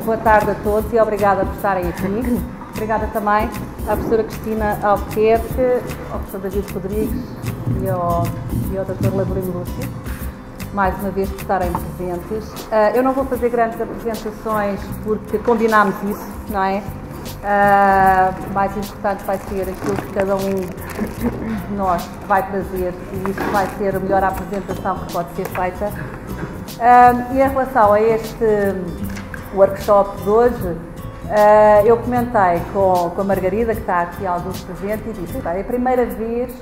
Boa tarde a todos e obrigada por estarem aqui. Obrigada também à professora Cristina Albuquerque, ao professor David Rodrigues e ao Dr. Laborino Lúcio, mais uma vez por estarem presentes. Eu não vou fazer grandes apresentações porque combinámos isso, não é? Mais importante vai ser aquilo que cada um de nós vai trazer e isso vai ser a melhor apresentação que pode ser feita. E em relação a este workshop de hoje, eu comentei com a Margarida, que está aqui alguns presentes, e disse: é a primeira vez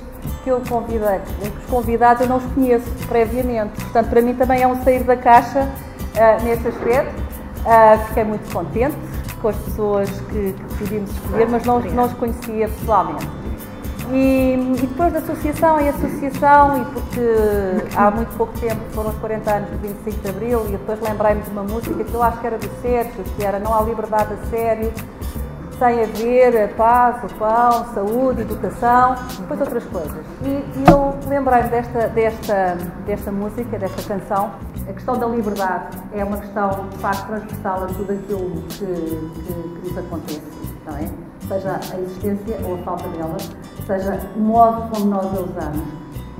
que eu convidei, os convidados eu não os conheço previamente, portanto para mim também é um sair da caixa nesse aspecto. Fiquei muito contente com as pessoas que decidimos escolher, mas não os conhecia pessoalmente. E depois da associação e porque há muito pouco tempo foram os 40 anos do 25 de Abril, e depois lembrei-me de uma música que eu acho que era do Sérgio, que era Não há liberdade a sério, sem haver a paz, o pão, saúde, educação, depois outras coisas. E eu lembrei-me desta música, desta canção. A questão da liberdade é uma questão, de facto, transversal a tudo aquilo que nos acontece, não é? Seja a existência ou a falta dela, seja o modo como nós a usamos.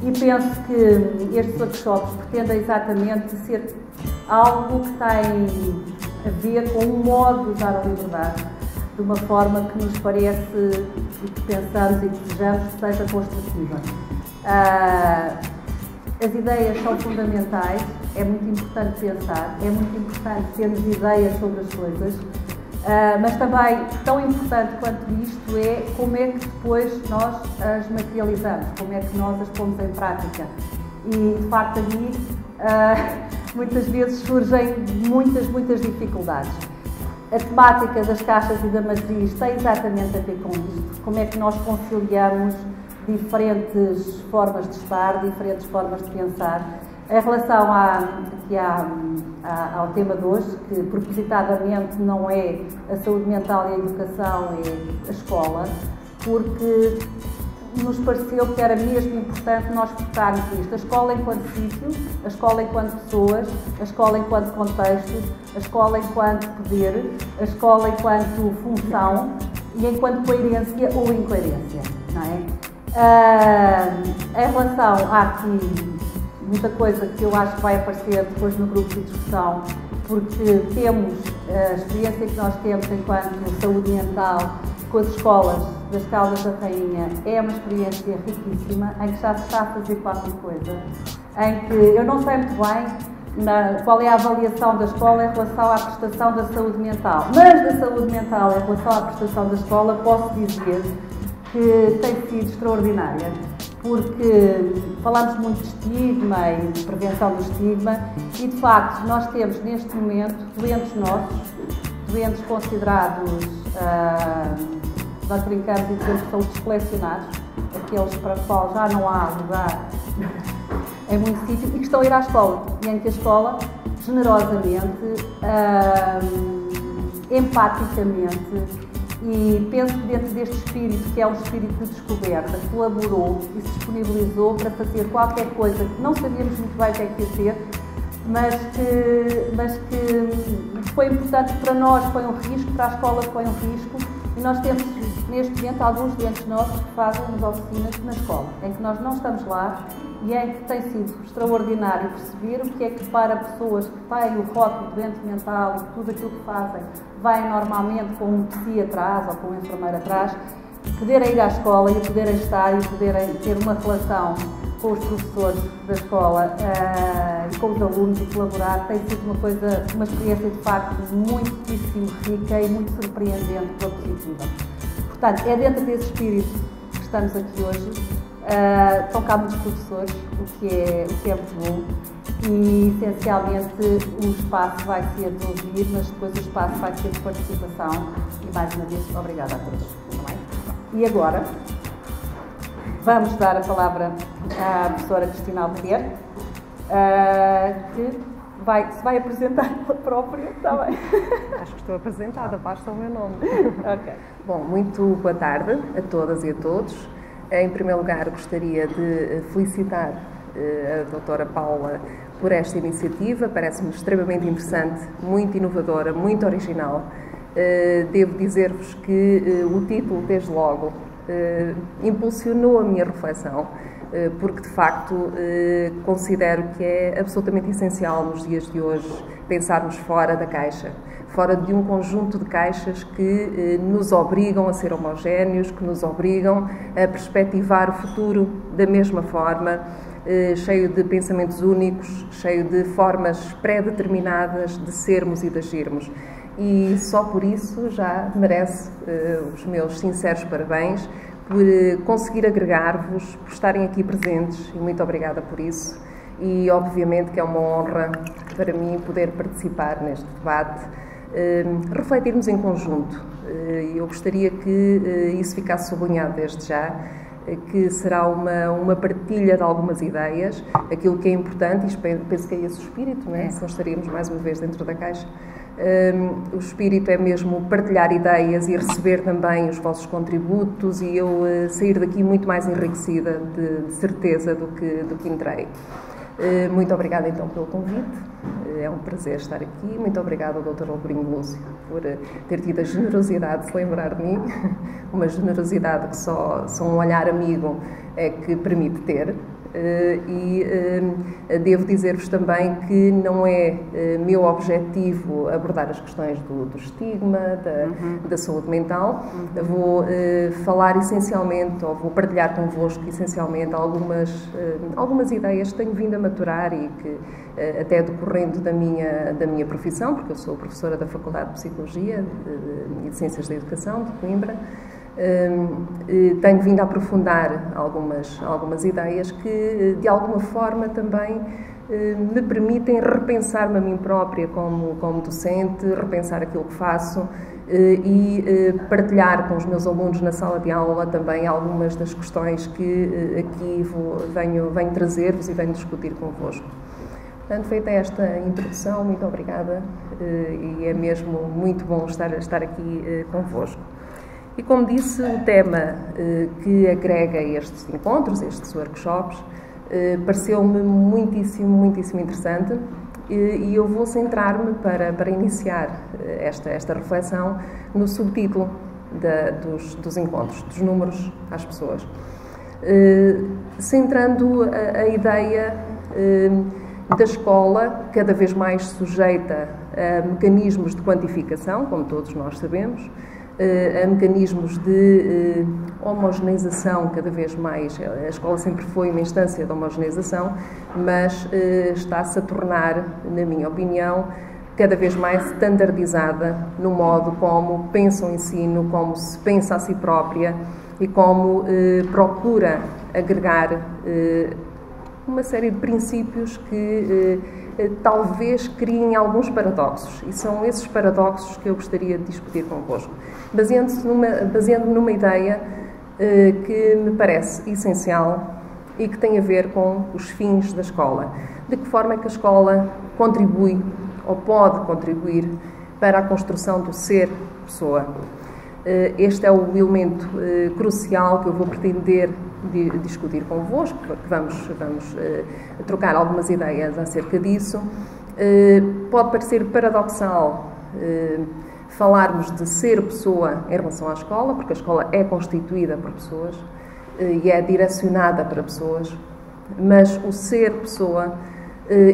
E penso que estes workshops pretendem exatamente ser algo que tem a ver com um modo de usar a liberdade, de uma forma que nos parece e que pensamos e desejamos que seja construtiva. As ideias são fundamentais, é muito importante pensar, é muito importante termos ideias sobre as coisas, mas também tão importante quanto isto é como é que depois nós as materializamos, como é que nós as pomos em prática. E de facto ali muitas vezes surgem muitas dificuldades. A temática das caixas e da matriz tem exatamente a ver com isto, como é que nós conciliamos diferentes formas de estar, diferentes formas de pensar. Em relação ao tema de hoje, que propositadamente não é a saúde mental e a educação, é a escola, porque nos pareceu que era mesmo importante nós focarmos isto. A escola enquanto sítio, a escola enquanto pessoas, a escola enquanto contextos, a escola enquanto poder, a escola enquanto função e enquanto coerência ou incoerência, não é? Em relação a aqui muita coisa que eu acho que vai aparecer depois no grupo de discussão, porque temos a experiência que nós temos enquanto saúde mental com as escolas das Caldas da Rainha, é uma experiência riquíssima, em que já se está a fazer qualquer coisa, em que eu não sei muito bem qual é a avaliação da escola em relação à prestação da saúde mental, mas da saúde mental em relação à prestação da escola posso dizer que tem sido extraordinária, porque falamos muito de estigma e de prevenção do estigma e, de facto, nós temos neste momento doentes nossos, doentes considerados, nós brincamos e dizemos que são selecionados, aqueles para os quais já não há lugar em muito sítio e que estão a ir à escola, e em que a escola, generosamente, empaticamente E penso que dentro deste espírito, que é um espírito de descoberta, colaborou e se disponibilizou para fazer qualquer coisa que não sabíamos muito bem o que é que ia ser, mas que foi importante para nós, foi um risco, para a escola foi um risco, e nós temos neste momento alguns doentes nossos que fazem as oficinas na escola, em que nós não estamos lá e em que tem sido extraordinário perceber o que é que para pessoas que têm o rótulo de doente mental e tudo aquilo que fazem, vai normalmente com um psi atrás ou com um enfermeiro atrás, poderem ir à escola e poderem estar e poderem ter uma relação com os professores da escola e com os alunos e colaborar, tem sido uma experiência de facto muitíssimo rica e muito surpreendente pela positiva. Portanto, é dentro desse espírito que estamos aqui hoje. Estão cá muitos professores, o que é muito bom, e essencialmente o espaço vai ser de ouvir, mas depois o espaço vai ser de participação. E mais uma vez, obrigada a todos. E agora vamos dar a palavra à professora Cristina Albuquerque, que se vai apresentar ela própria, está bem? Acho que estou apresentada, basta o meu nome. Ok. Bom, muito boa tarde a todas e a todos. Em primeiro lugar, gostaria de felicitar a doutora Paula por esta iniciativa, parece-me extremamente interessante, muito inovadora, muito original. Devo dizer-vos que o título, desde logo, impulsionou a minha reflexão, porque de facto considero que é absolutamente essencial nos dias de hoje pensarmos fora da caixa, fora de um conjunto de caixas que nos obrigam a ser homogéneos, que nos obrigam a perspectivar o futuro da mesma forma, cheio de pensamentos únicos, cheio de formas pré-determinadas de sermos e de agirmos. E só por isso já merece os meus sinceros parabéns por conseguir agregar-vos, por estarem aqui presentes, e muito obrigada por isso. E obviamente que é uma honra para mim poder participar neste debate, refletirmos em conjunto. Eu gostaria que isso ficasse sublinhado desde já, que será uma partilha de algumas ideias, aquilo que é importante, e penso que é esse o espírito, não é? Se não estaríamos mais uma vez dentro da caixa. O espírito é mesmo partilhar ideias e receber também os vossos contributos, e eu sair daqui muito mais enriquecida de certeza do que entrei. Muito obrigada então pelo convite, é um prazer estar aqui. Muito obrigada ao Dr. Albuquerque Lúcio por ter tido a generosidade de se lembrar de mim, uma generosidade que só um olhar amigo é que permite ter. Devo dizer-vos também que não é meu objetivo abordar as questões do estigma, da saúde mental. Vou falar essencialmente, ou vou partilhar convosco essencialmente algumas ideias que tenho vindo a maturar e que, até decorrendo da minha profissão, porque eu sou professora da Faculdade de Psicologia e de Ciências da Educação de Coimbra, tenho vindo a aprofundar algumas ideias que, de alguma forma, também me permitem repensar-me a mim própria como docente, repensar aquilo que faço e partilhar com os meus alunos na sala de aula também algumas das questões que aqui venho trazer-vos e venho discutir convosco. Portanto, feita esta introdução, muito obrigada, e é mesmo muito bom estar aqui convosco. E como disse, o tema que agrega estes encontros, estes workshops, pareceu-me muitíssimo interessante, e eu vou centrar-me para iniciar esta reflexão no subtítulo dos encontros, dos números às pessoas. Centrando a ideia da escola cada vez mais sujeita a mecanismos de quantificação, como todos nós sabemos, a mecanismos de homogeneização cada vez mais. A escola sempre foi uma instância de homogeneização, mas está-se a tornar, na minha opinião, cada vez mais standardizada no modo como pensa o ensino, como se pensa a si própria e como procura agregar uma série de princípios que talvez criem alguns paradoxos, e são esses paradoxos que eu gostaria de discutir convosco, baseando-me numa ideia que me parece essencial e que tem a ver com os fins da escola. De que forma é que a escola contribui ou pode contribuir para a construção do ser pessoa? Este é o elemento crucial que eu vou pretender discutir convosco, porque vamos trocar algumas ideias acerca disso. Pode parecer paradoxal falarmos de ser pessoa em relação à escola, porque a escola é constituída por pessoas e é direcionada para pessoas, mas o ser pessoa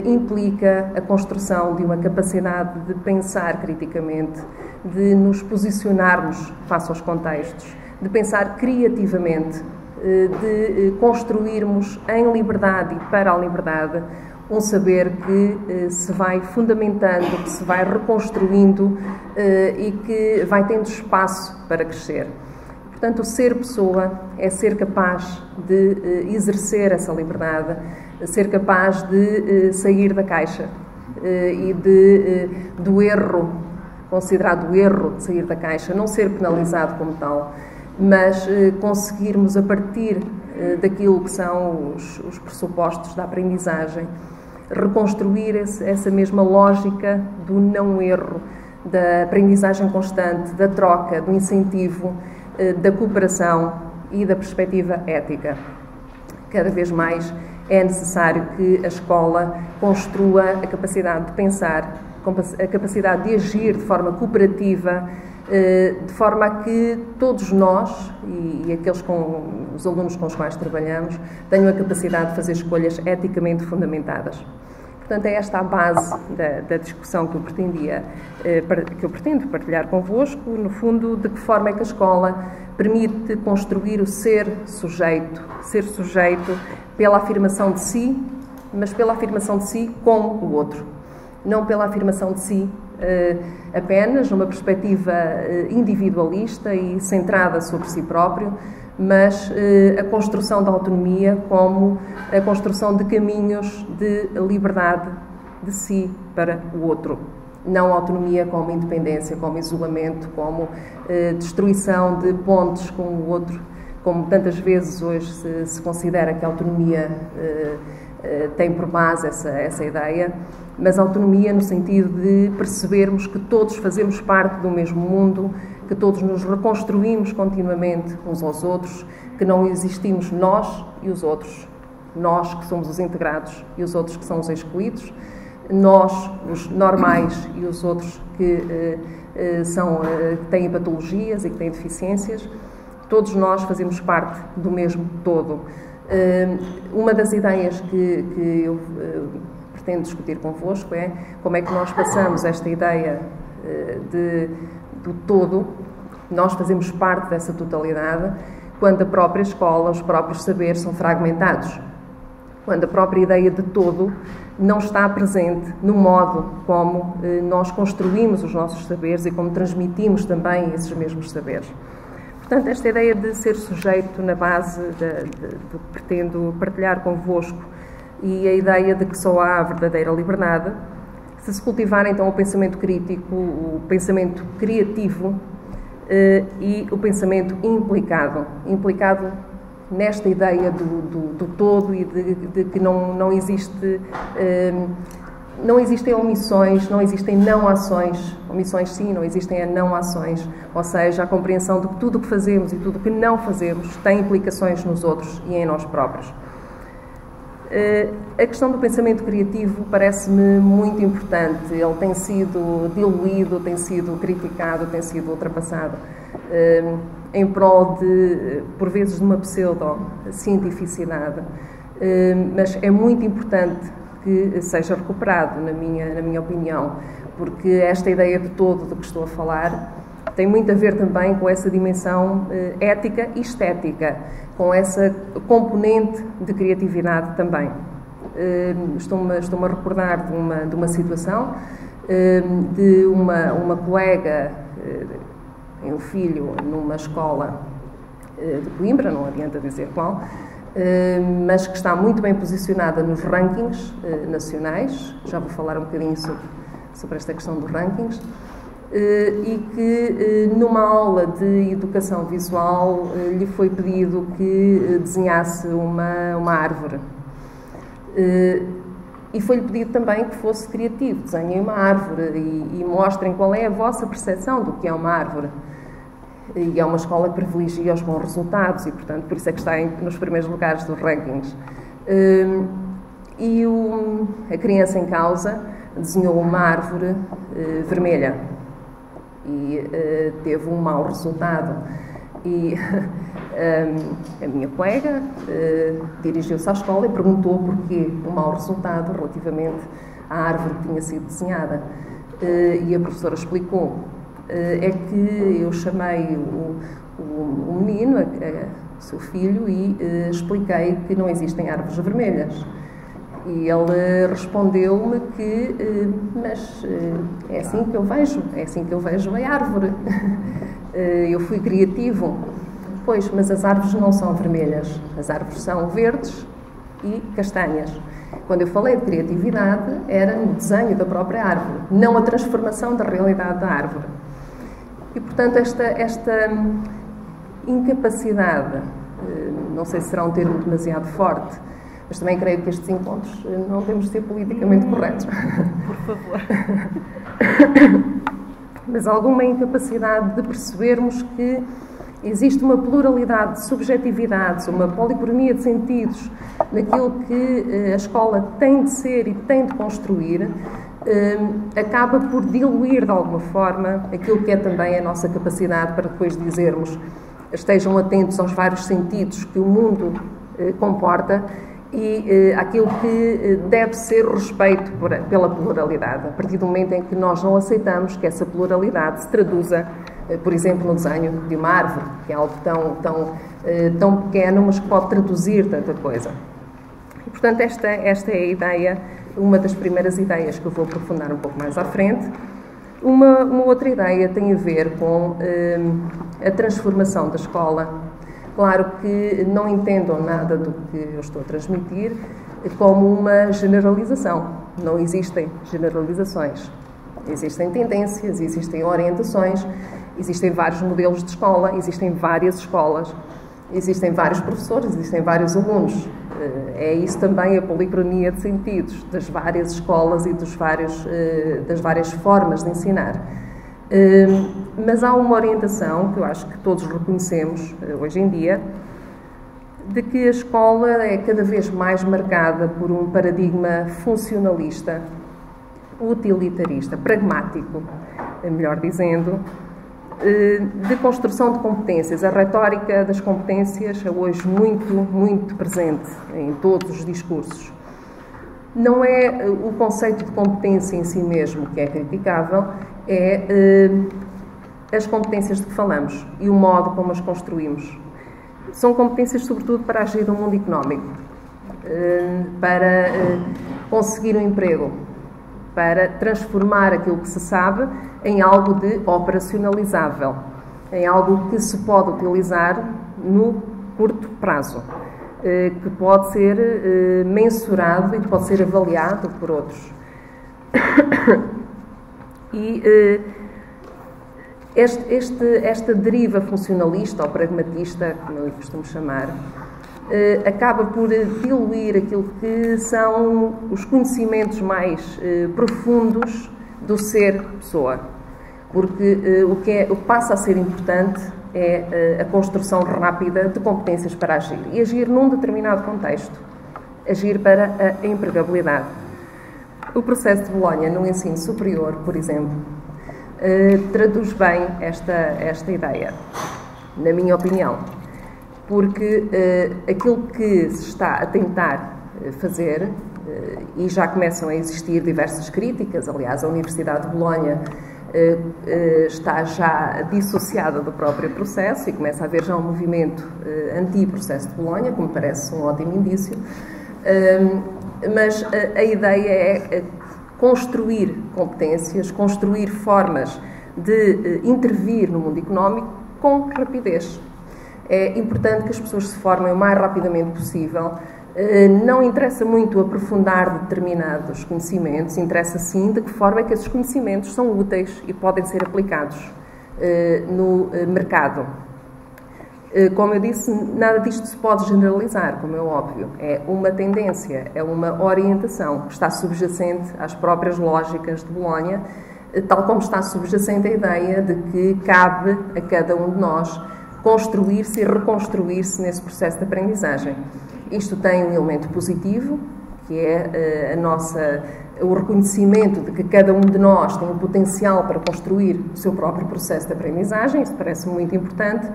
implica a construção de uma capacidade de pensar criticamente, de nos posicionarmos face aos contextos, de pensar criativamente, de construirmos em liberdade e para a liberdade um saber que se vai fundamentando, que se vai reconstruindo e que vai tendo espaço para crescer. Portanto, o ser pessoa é ser capaz de exercer essa liberdade, ser capaz de sair da caixa e do erro, considerado o erro de sair da caixa, não ser penalizado como tal, mas conseguirmos, a partir daquilo que são os pressupostos da aprendizagem, reconstruir essa mesma lógica do não erro, da aprendizagem constante, da troca, do incentivo, da cooperação e da perspectiva ética. Cada vez mais é necessário que a escola construa a capacidade de pensar, a capacidade de agir de forma cooperativa, de forma a que todos nós e aqueles os alunos com os quais trabalhamos tenham a capacidade de fazer escolhas eticamente fundamentadas. Portanto, é esta a base da discussão que eu pretendo partilhar convosco, no fundo, de que forma é que a escola permite construir o ser sujeito pela afirmação de si, mas pela afirmação de si com o outro, não pela afirmação de si apenas numa perspectiva individualista e centrada sobre si próprio, mas a construção da autonomia como a construção de caminhos de liberdade de si para o outro. Não autonomia como independência, como isolamento, como destruição de pontes com o outro, como tantas vezes hoje se considera que a autonomia tem por base essa ideia, mas autonomia no sentido de percebermos que todos fazemos parte do mesmo mundo, que todos nos reconstruímos continuamente uns aos outros, que não existimos nós e os outros, nós que somos os integrados e os outros que são os excluídos, nós, os normais, e os outros que têm patologias e que têm deficiências. Todos nós fazemos parte do mesmo todo. Uma das ideias que eu pretendo discutir convosco é como é que nós passamos esta ideia do todo, nós fazemos parte dessa totalidade, quando a própria escola, os próprios saberes são fragmentados, quando a própria ideia de todo não está presente no modo como nós construímos os nossos saberes e como transmitimos também esses mesmos saberes. Portanto, esta ideia de ser sujeito na base do que pretendo partilhar convosco e a ideia de que só há a verdadeira liberdade, se cultivar então o pensamento crítico, o pensamento criativo e o pensamento implicado nesta ideia do todo e de que não existem omissões, não existem não-ações. Omissões sim, não existem não-ações. Ou seja, a compreensão de que tudo o que fazemos e tudo o que não fazemos tem implicações nos outros e em nós próprios. A questão do pensamento criativo parece-me muito importante. Ele tem sido diluído, tem sido criticado, tem sido ultrapassado em prol por vezes, de uma pseudo-cientificidade. Mas é muito importante que seja recuperado, na minha opinião, porque esta ideia de todo de que estou a falar tem muito a ver também com essa dimensão ética e estética, com essa componente de criatividade também. Estou-me a recordar de uma situação de uma colega, tem um filho numa escola de Coimbra, não adianta dizer qual, mas que está muito bem posicionada nos rankings nacionais, já vou falar um bocadinho sobre esta questão dos rankings, e que numa aula de educação visual lhe foi pedido que desenhasse uma árvore. E foi-lhe pedido também que fosse criativo, desenhem uma árvore e mostrem qual é a vossa percepção do que é uma árvore. e é uma escola que privilegia os bons resultados e, portanto, por isso é que está nos primeiros lugares dos rankings. E a criança em causa desenhou uma árvore vermelha e teve um mau resultado. E a minha colega dirigiu-se à escola e perguntou porquê o mau resultado relativamente à árvore que tinha sido desenhada. E a professora explicou. É que eu chamei o menino, o seu filho, e expliquei que não existem árvores vermelhas. E ele respondeu-me que, mas é assim que eu vejo a árvore. Eu fui criativo. Pois, mas as árvores não são vermelhas, as árvores são verdes e castanhas. Quando eu falei de criatividade, era no desenho da própria árvore, não a transformação da realidade da árvore. E, portanto, esta incapacidade, não sei se será um termo demasiado forte, mas também creio que estes encontros não temos de ser politicamente corretos. Por favor. Mas alguma incapacidade de percebermos que existe uma pluralidade de subjetividades, uma policromia de sentidos naquilo que a escola tem de ser e tem de construir, acaba por diluir de alguma forma aquilo que é também a nossa capacidade para depois dizermos estejam atentos aos vários sentidos que o mundo comporta e aquilo que deve ser o respeito pela pluralidade. A partir do momento em que nós não aceitamos que essa pluralidade se traduza, por exemplo, no desenho de uma árvore, que é algo tão pequeno, mas que pode traduzir tanta coisa. E, portanto, esta é a ideia, uma das primeiras ideias que eu vou aprofundar um pouco mais à frente. Uma outra ideia tem a ver com a transformação da escola. Claro que não entendam nada do que eu estou a transmitir como uma generalização. Não existem generalizações. Existem tendências, existem orientações, existem vários modelos de escola, existem várias escolas, existem vários professores, existem vários alunos. É isso também a policromia de sentidos das várias escolas e das várias formas de ensinar. Mas há uma orientação que eu acho que todos reconhecemos hoje em dia, de que a escola é cada vez mais marcada por um paradigma funcionalista, utilitarista, pragmático, melhor dizendo, de construção de competências. A retórica das competências é hoje muito presente em todos os discursos. Não é o conceito de competência em si mesmo que é criticável, é as competências de que falamos e o modo como as construímos. São competências, sobretudo, para agir no mundo económico, para conseguir um emprego, para transformar aquilo que se sabe em algo de operacionalizável, em algo que se pode utilizar no curto prazo, que pode ser mensurado e que pode ser avaliado por outros. E esta deriva funcionalista ou pragmatista, como eu costumo chamar, acaba por diluir aquilo que são os conhecimentos mais profundos do ser pessoa. Porque o que passa a ser importante é a construção rápida de competências para agir. E agir num determinado contexto. Agir para a empregabilidade. O processo de Bolonha no ensino superior, por exemplo, traduz bem esta ideia, na minha opinião. Porque aquilo que se está a tentar fazer, e já começam a existir diversas críticas, aliás, a Universidade de Bolonha está já dissociada do próprio processo e começa a haver já um movimento anti-processo de Bolonha, que me parece um ótimo indício, mas a ideia é construir competências, construir formas de intervir no mundo económico com rapidez. É importante que as pessoas se formem o mais rapidamente possível. Não interessa muito aprofundar determinados conhecimentos, interessa sim de que forma é que esses conhecimentos são úteis e podem ser aplicados no mercado. Como eu disse, nada disto se pode generalizar, como é óbvio. É uma tendência, é uma orientação que está subjacente às próprias lógicas de Bolonha tal como está subjacente a ideia de que cabe a cada um de nós construir-se e reconstruir-se nesse processo de aprendizagem. Isto tem um elemento positivo, que é o reconhecimento de que cada um de nós tem um potencial para construir o seu próprio processo de aprendizagem. Isso parece muito importante.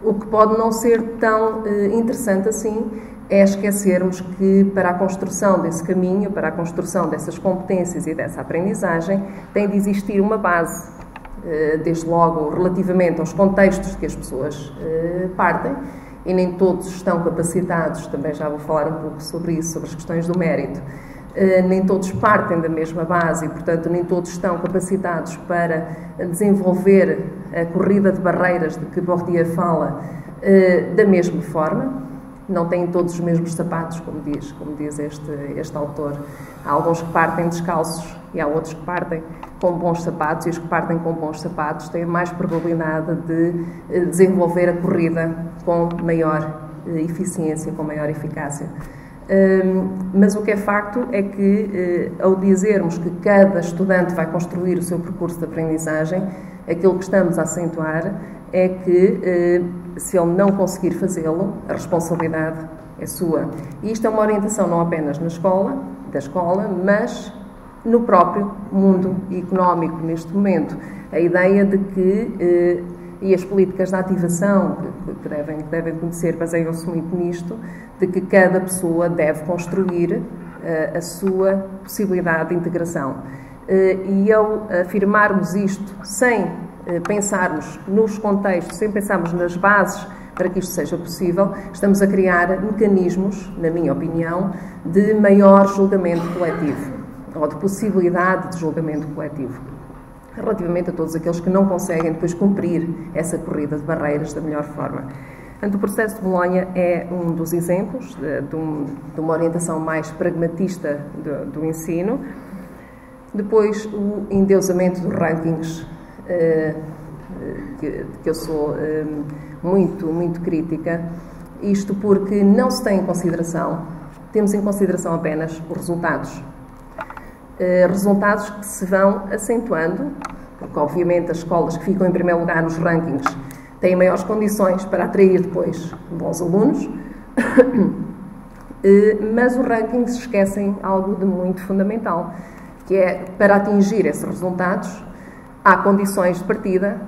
O que pode não ser tão interessante assim é esquecermos que para a construção desse caminho, para a construção dessas competências e dessa aprendizagem, tem de existir uma base, desde logo relativamente aos contextos que as pessoas partem, e nem todos estão capacitados, também já vou falar um pouco sobre isso, sobre as questões do mérito, nem todos partem da mesma base e, portanto, nem todos estão capacitados para desenvolver a corrida de barreiras de que Bourdieu fala da mesma forma. Não têm todos os mesmos sapatos, como diz este autor. Há alguns que partem descalços e há outros que partem com bons sapatos, e os que partem com bons sapatos têm mais probabilidade de desenvolver a corrida com maior eficiência, com maior eficácia. Mas o que é facto é que, ao dizermos que cada estudante vai construir o seu percurso de aprendizagem, aquilo que estamos a acentuar é que, se ele não conseguir fazê-lo, a responsabilidade é sua. E isto é uma orientação não apenas da escola, mas no próprio mundo económico neste momento. A ideia de que, e as políticas de ativação que devem conhecer, baseiam-se muito nisto, de que cada pessoa deve construir a sua possibilidade de integração. E ao afirmarmos isto sem pensarmos nos contextos, sem pensarmos nas bases para que isto seja possível, estamos a criar mecanismos, na minha opinião, de maior julgamento coletivo, ou de possibilidade de julgamento coletivo, relativamente a todos aqueles que não conseguem depois cumprir essa corrida de barreiras da melhor forma. Portanto, o processo de Bolonha é um dos exemplos de uma orientação mais pragmatista do ensino. Depois, o endeusamento dos rankings, que eu sou muito crítica, isto porque não se tem em consideração, temos em consideração apenas os resultados. Resultados que se vão acentuando, porque obviamente as escolas que ficam em primeiro lugar nos rankings têm maiores condições para atrair depois bons alunos, mas os rankings esquecem algo de muito fundamental, que é, para atingir esses resultados, há condições de partida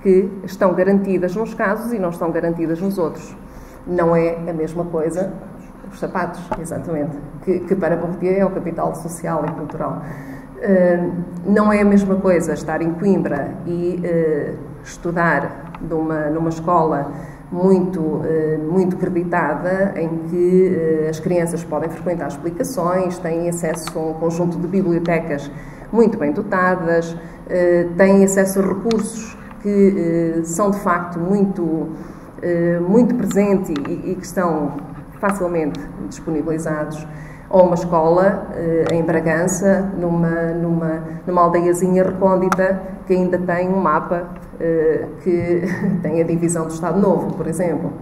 que estão garantidas nos casos e não estão garantidas nos outros. Não é a mesma coisa os sapatos, exatamente, que para Bourdieu é o capital social e cultural. Não é a mesma coisa estar em Coimbra e estudar numa escola muito creditada, em que as crianças podem frequentar explicações, têm acesso a um conjunto de bibliotecas muito bem dotadas, têm acesso a recursos que são de facto muito presentes e que estão facilmente disponibilizados, ou uma escola em Bragança, numa aldeiazinha recôndita, que ainda tem um mapa que tem a divisão do Estado Novo, por exemplo.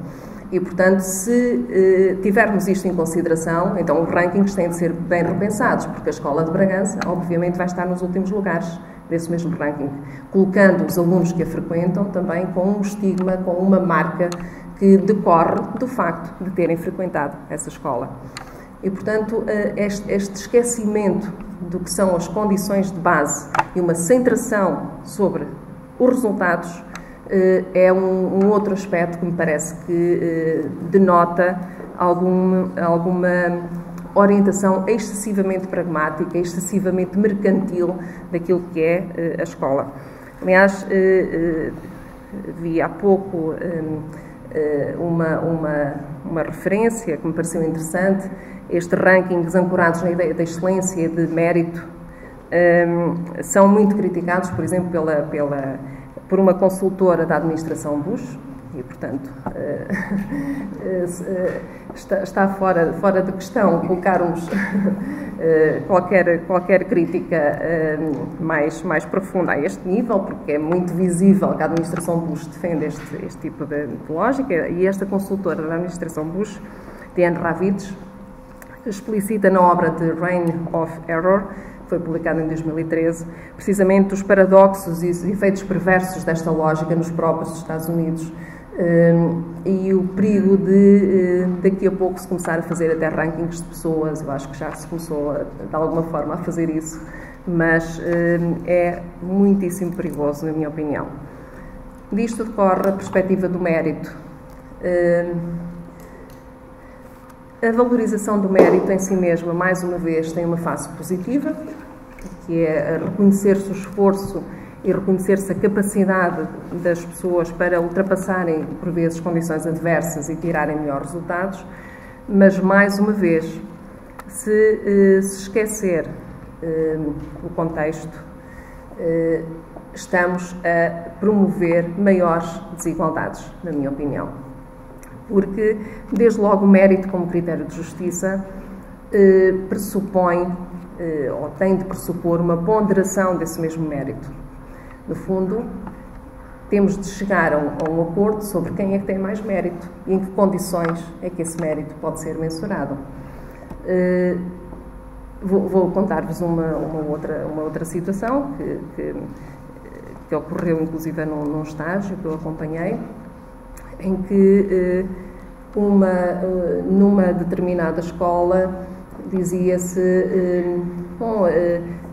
E, portanto, se tivermos isto em consideração, então os rankings têm de ser bem repensados, porque a escola de Bragança, obviamente, vai estar nos últimos lugares desse mesmo ranking, colocando os alunos que a frequentam também com um estigma, com uma marca que decorre do facto de terem frequentado essa escola. E, portanto, este esquecimento do que são as condições de base e uma centração sobre os resultados é um outro aspecto que me parece que denota alguma orientação excessivamente pragmática, excessivamente mercantil daquilo que é a escola. Aliás, vi há pouco uma referência que me pareceu interessante. Estes rankings ancorados na ideia da excelência e de mérito são muito criticados, por exemplo, por uma consultora da administração Bush, e, portanto, está fora de questão colocarmos qualquer crítica mais profunda a este nível, porque é muito visível que a administração Bush defende este tipo de lógica, e esta consultora da administração Bush, Diane Ravitch, explicita na obra de Reign of Error foi publicado em 2013, precisamente os paradoxos e os efeitos perversos desta lógica nos próprios Estados Unidos e o perigo de daqui a pouco se começar a fazer até rankings de pessoas. Eu acho que já se começou de alguma forma a fazer isso, mas é muitíssimo perigoso, na minha opinião. Disto decorre a perspectiva do mérito. A valorização do mérito em si mesma, mais uma vez, tem uma face positiva, que é reconhecer-se o esforço e reconhecer-se a capacidade das pessoas para ultrapassarem, por vezes, condições adversas e tirarem melhores resultados, mas, mais uma vez, se esquecer o contexto, estamos a promover maiores desigualdades, na minha opinião. Porque, desde logo, o mérito como critério de justiça pressupõe, ou tem de pressupor, uma ponderação desse mesmo mérito. No fundo, temos de chegar a um acordo sobre quem é que tem mais mérito e em que condições é que esse mérito pode ser mensurado. Vou contar-vos uma outra situação que ocorreu, inclusive, num estágio que eu acompanhei, em que numa determinada escola dizia-se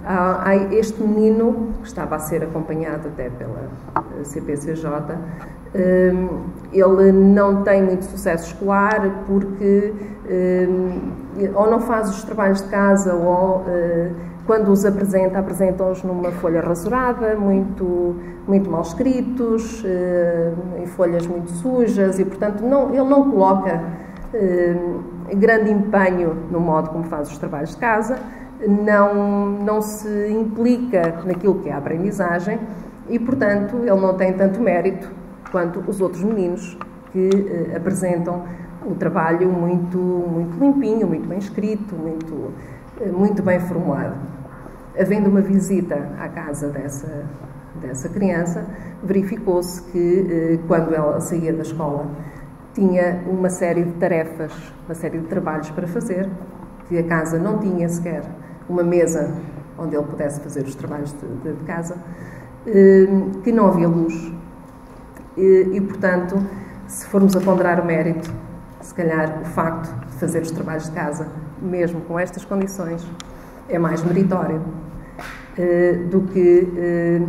há este menino que estava a ser acompanhado até pela CPCJ, ele não tem muito sucesso escolar porque ou não faz os trabalhos de casa ou quando os apresentam-os numa folha rasurada, muito mal escritos, em folhas muito sujas e, portanto, ele não coloca grande empenho no modo como faz os trabalhos de casa, não se implica naquilo que é a aprendizagem e, portanto, ele não tem tanto mérito quanto os outros meninos que apresentam o trabalho muito limpinho, muito bem escrito, muito bem formulado. Havendo uma visita à casa dessa criança, verificou-se que, quando ela saía da escola, tinha uma série de tarefas, uma série de trabalhos para fazer, que a casa não tinha sequer uma mesa onde ele pudesse fazer os trabalhos de casa, que não havia luz e, portanto, se formos a ponderar o mérito, se calhar o facto de fazer os trabalhos de casa, mesmo com estas condições, é mais meritório do que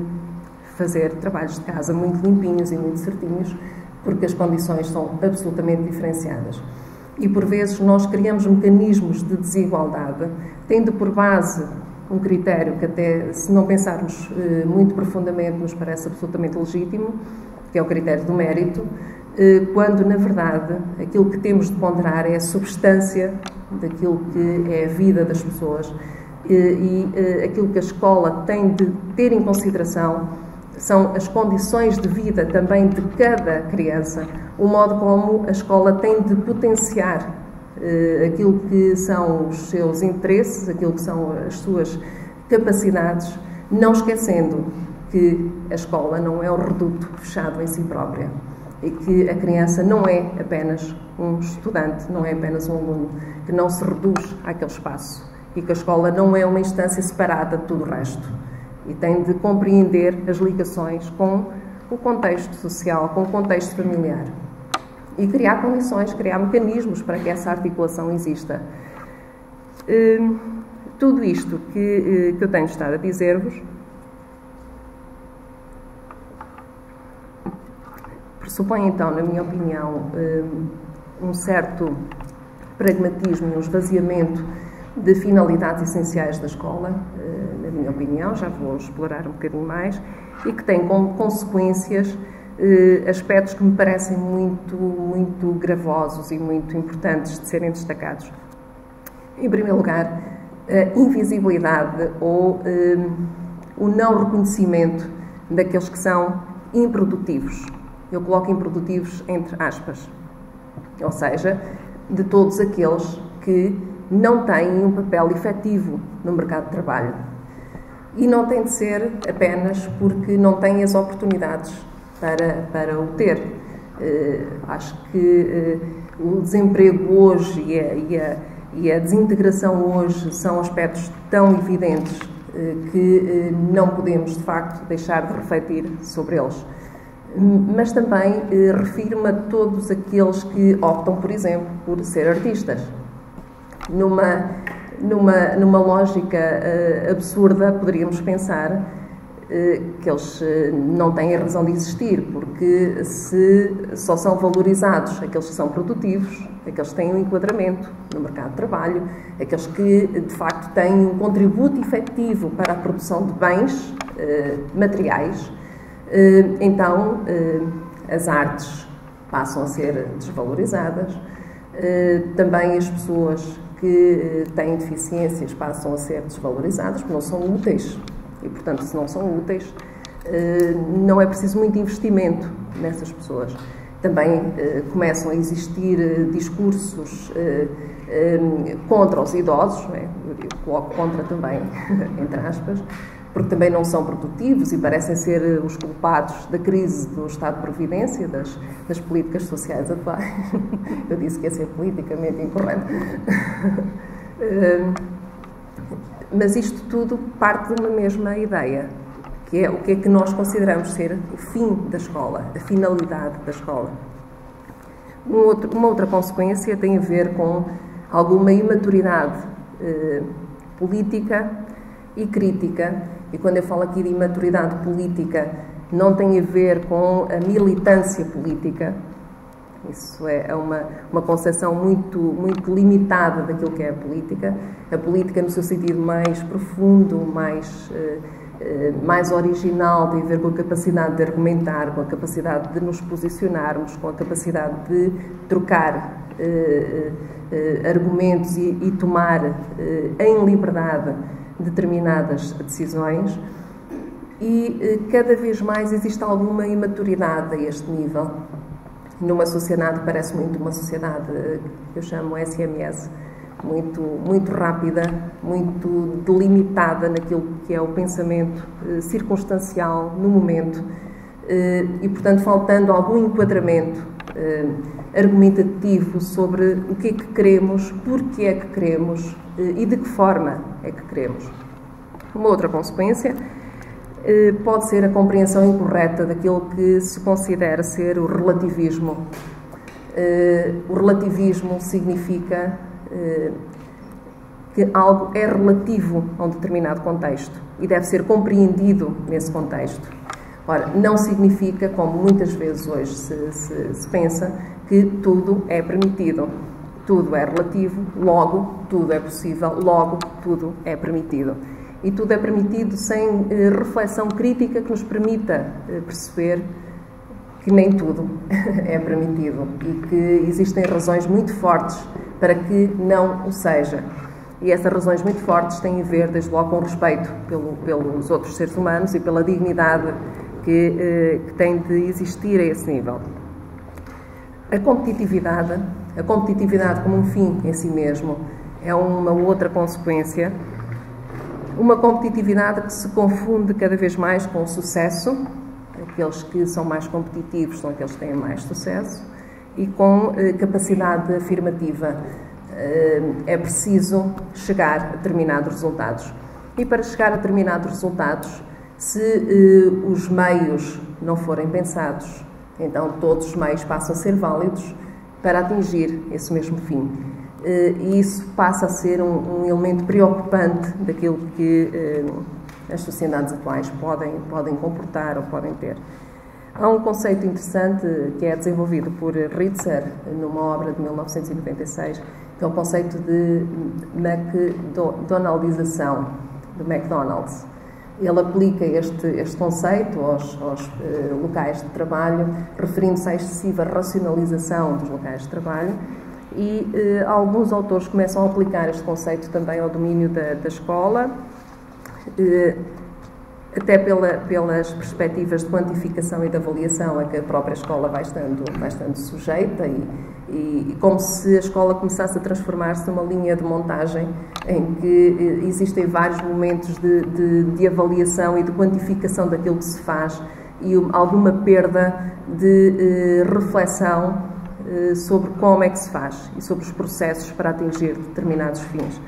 fazer trabalhos de casa muito limpinhos e muito certinhos, porque as condições são absolutamente diferenciadas. E, por vezes, nós criamos mecanismos de desigualdade, tendo por base um critério que até, se não pensarmos muito profundamente, nos parece absolutamente legítimo, que é o critério do mérito, quando, na verdade, aquilo que temos de ponderar é a substância daquilo que é a vida das pessoas e aquilo que a escola tem de ter em consideração são as condições de vida também de cada criança, o modo como a escola tem de potenciar aquilo que são os seus interesses, aquilo que são as suas capacidades, não esquecendo que a escola não é um reduto fechado em si própria e que a criança não é apenas um estudante, não é apenas um aluno, que não se reduz àquele espaço e que a escola não é uma instância separada de tudo o resto e tem de compreender as ligações com o contexto social, com o contexto familiar e criar condições, criar mecanismos para que essa articulação exista. Tudo isto que eu tenho estado a dizer-vos pressupõe, então, na minha opinião, um certo pragmatismo e um esvaziamento de finalidades essenciais da escola, na minha opinião, já vou explorar um bocadinho mais, e que tem como consequências aspectos que me parecem muito gravosos e muito importantes de serem destacados. Em primeiro lugar, a invisibilidade ou o não reconhecimento daqueles que são improdutivos. Eu coloco improdutivos entre aspas, ou seja, de todos aqueles que não têm um papel efetivo no mercado de trabalho. E não tem de ser apenas porque não têm as oportunidades para o ter. Acho que o desemprego hoje e a desintegração hoje são aspectos tão evidentes que não podemos, de facto, deixar de refletir sobre eles. Mas também refiro-me a todos aqueles que optam, por exemplo, por ser artistas. Numa lógica absurda, poderíamos pensar que eles não têm razão de existir, porque se só são valorizados aqueles que são produtivos, aqueles que têm um enquadramento no mercado de trabalho, aqueles que, de facto, têm um contributo efetivo para a produção de bens materiais, então as artes passam a ser desvalorizadas, também as pessoas que têm deficiências passam a ser desvalorizadas porque não são úteis. E, portanto, se não são úteis, não é preciso muito investimento nessas pessoas. Também começam a existir discursos contra os idosos, não é? Eu coloco contra também, entre aspas, porque também não são produtivos e parecem ser os culpados da crise do Estado de Providência, das políticas sociais atuais. Eu disse que ia ser politicamente incorreto. Mas isto tudo parte de uma mesma ideia, que é o que é que nós consideramos ser o fim da escola, a finalidade da escola. Uma outra consequência tem a ver com alguma imaturidade política e crítica, e quando eu falo aqui de imaturidade política, não tem a ver com a militância política. Isso é uma concepção muito limitada daquilo que é a política. A política, no seu sentido mais profundo, mais original, tem a ver com a capacidade de argumentar, com a capacidade de nos posicionarmos, com a capacidade de trocar argumentos e tomar em liberdade determinadas decisões. E cada vez mais existe alguma imaturidade a este nível. Numa sociedade, parece muito uma sociedade que eu chamo SMS, muito rápida, muito delimitada naquilo que é o pensamento circunstancial no momento e, portanto, faltando algum enquadramento argumentativo sobre o que é que queremos, porque é que queremos e de que forma é que queremos. Uma outra consequência pode ser a compreensão incorreta daquilo que se considera ser o relativismo. O relativismo significa que algo é relativo a um determinado contexto e deve ser compreendido nesse contexto. Ora, não significa, como muitas vezes hoje se pensa, que tudo é permitido. Tudo é relativo, logo tudo é possível, logo tudo é permitido. E tudo é permitido sem reflexão crítica que nos permita perceber que nem tudo é permitido e que existem razões muito fortes para que não o seja. E essas razões muito fortes têm a ver, desde logo, com o respeito pelos outros seres humanos e pela dignidade que tem de existir a esse nível. A competitividade como um fim em si mesmo é uma outra consequência. Uma competitividade que se confunde cada vez mais com o sucesso. Aqueles que são mais competitivos são aqueles que têm mais sucesso, e com capacidade afirmativa. É preciso chegar a determinados resultados. E para chegar a determinados resultados, se os meios não forem pensados, então todos os meios passam a ser válidos para atingir esse mesmo fim. E isso passa a ser um elemento preocupante daquilo que as sociedades atuais podem comportar ou podem ter. Há um conceito interessante que é desenvolvido por Ritzer numa obra de 1996, que é o conceito de McDonaldização, do McDonald's. Ele aplica este conceito aos locais de trabalho, referindo-se à excessiva racionalização dos locais de trabalho, e alguns autores começam a aplicar este conceito também ao domínio da escola, até pelas perspectivas de quantificação e de avaliação a que a própria escola vai estando sujeita, e como se a escola começasse a transformar-se numa linha de montagem em que existem vários momentos de avaliação e de quantificação daquilo que se faz, e alguma perda de reflexão sobre como é que se faz e sobre os processos para atingir determinados fins.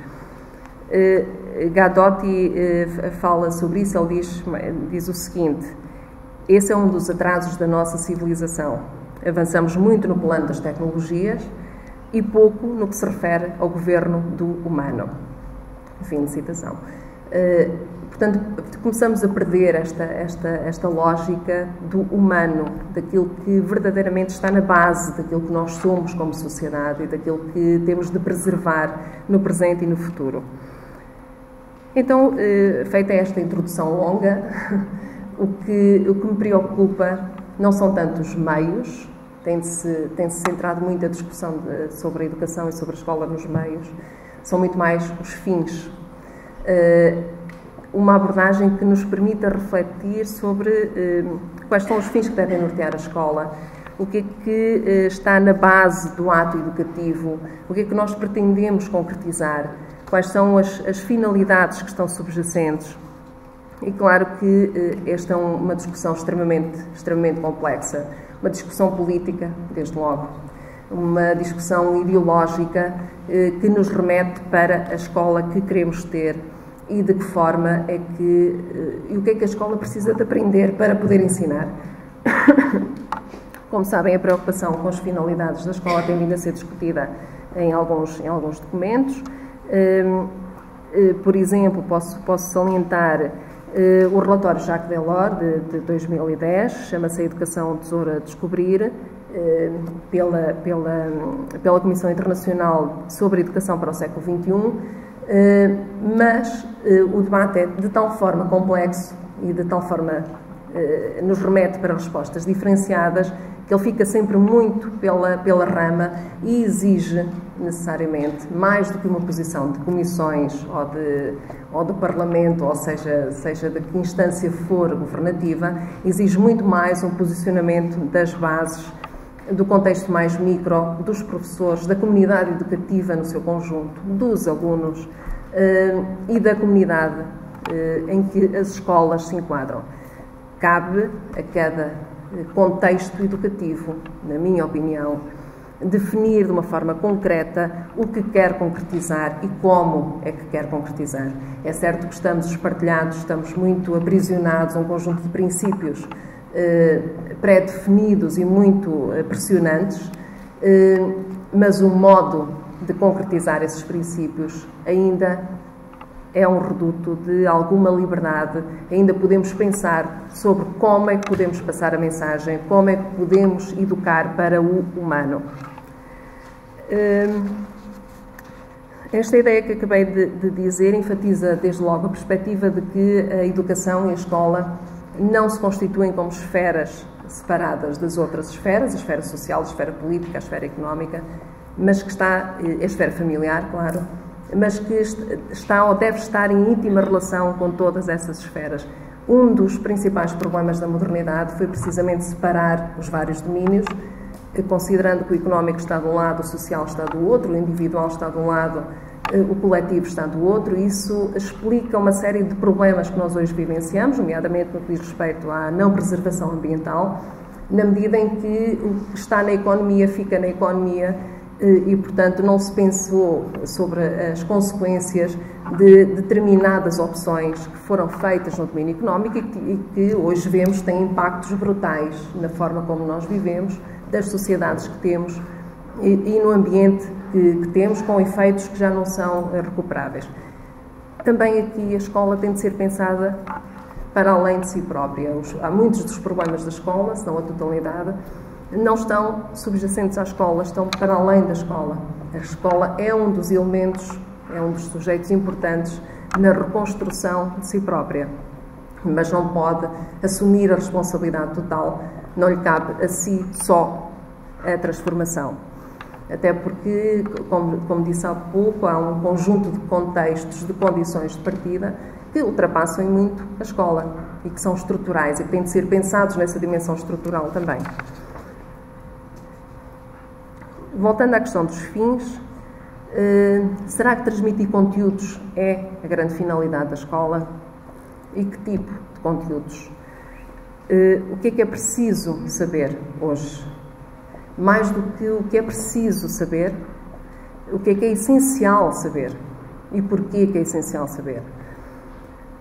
Gadotti fala sobre isso, ele diz o seguinte: esse é um dos atrasos da nossa civilização. Avançamos muito no plano das tecnologias e pouco no que se refere ao governo do humano. Fim de citação. Portanto, começamos a perder esta lógica do humano, daquilo que verdadeiramente está na base daquilo que nós somos como sociedade e daquilo que temos de preservar no presente e no futuro. Então, feita esta introdução longa, o que me preocupa não são tanto os meios, tem-se centrado muito a discussão sobre a educação e sobre a escola nos meios, são muito mais os fins. Uma abordagem que nos permita refletir sobre quais são os fins que devem nortear a escola, o que é que está na base do ato educativo, o que é que nós pretendemos concretizar, quais são as finalidades que estão subjacentes. E claro que esta é uma discussão extremamente complexa, uma discussão política, desde logo, uma discussão ideológica que nos remete para a escola que queremos ter e de que forma é que e o que é que a escola precisa de aprender para poder ensinar. Como sabem, a preocupação com as finalidades da escola tem vindo a ser discutida em alguns documentos. Por exemplo, posso salientar o relatório Jacques Delors de 2010, chama-se A Educação Tesouro a Descobrir, pela Comissão Internacional sobre a Educação para o Século XXI, mas o debate é de tal forma complexo e de tal forma nos remete para respostas diferenciadas que ele fica sempre muito pela rama e exige necessariamente mais do que uma posição de comissões ou do Parlamento, ou seja de que instância for governativa, exige muito mais um posicionamento das bases, do contexto mais micro, dos professores, da comunidade educativa no seu conjunto, dos alunos e da comunidade em que as escolas se enquadram. Cabe a cada contexto educativo, na minha opinião, definir de uma forma concreta o que quer concretizar e como é que quer concretizar. É certo que estamos espartilhados, estamos muito aprisionados a um conjunto de princípios pré-definidos e muito pressionantes, mas o modo de concretizar esses princípios ainda é um reduto de alguma liberdade. Ainda podemos pensar sobre como é que podemos passar a mensagem, como é que podemos educar para o humano. Esta ideia que acabei de dizer enfatiza desde logo a perspectiva de que a educação e a escola não se constituem como esferas separadas das outras esferas, a esfera social, a esfera política, a esfera económica, mas que está, a esfera familiar, claro, mas que está ou deve estar em íntima relação com todas essas esferas. Um dos principais problemas da modernidade foi precisamente separar os vários domínios, considerando que o económico está de um lado, o social está do outro, o individual está de um lado, o coletivo está do outro. Isso explica uma série de problemas que nós hoje vivenciamos, nomeadamente no que diz respeito à não preservação ambiental, na medida em que o que está na economia fica na economia e, portanto, não se pensou sobre as consequências de determinadas opções que foram feitas no domínio económico e que hoje vemos têm impactos brutais na forma como nós vivemos, das sociedades que temos e no ambiente que temos, com efeitos que já não são recuperáveis. Também aqui a escola tem de ser pensada para além de si própria. Há muitos dos problemas da escola, se não a totalidade, não estão subjacentes à escola, estão para além da escola. A escola é um dos elementos, é um dos sujeitos importantes na reconstrução de si própria, mas não pode assumir a responsabilidade total, não lhe cabe a si só a transformação. Até porque, como disse há pouco, há um conjunto de contextos, de condições de partida que ultrapassam muito a escola e que são estruturais e que têm de ser pensados nessa dimensão estrutural também. Voltando à questão dos fins, será que transmitir conteúdos é a grande finalidade da escola? E que tipo de conteúdos? O que é preciso saber hoje? Mais do que o que é preciso saber, o que é essencial saber? e porquê que é essencial saber.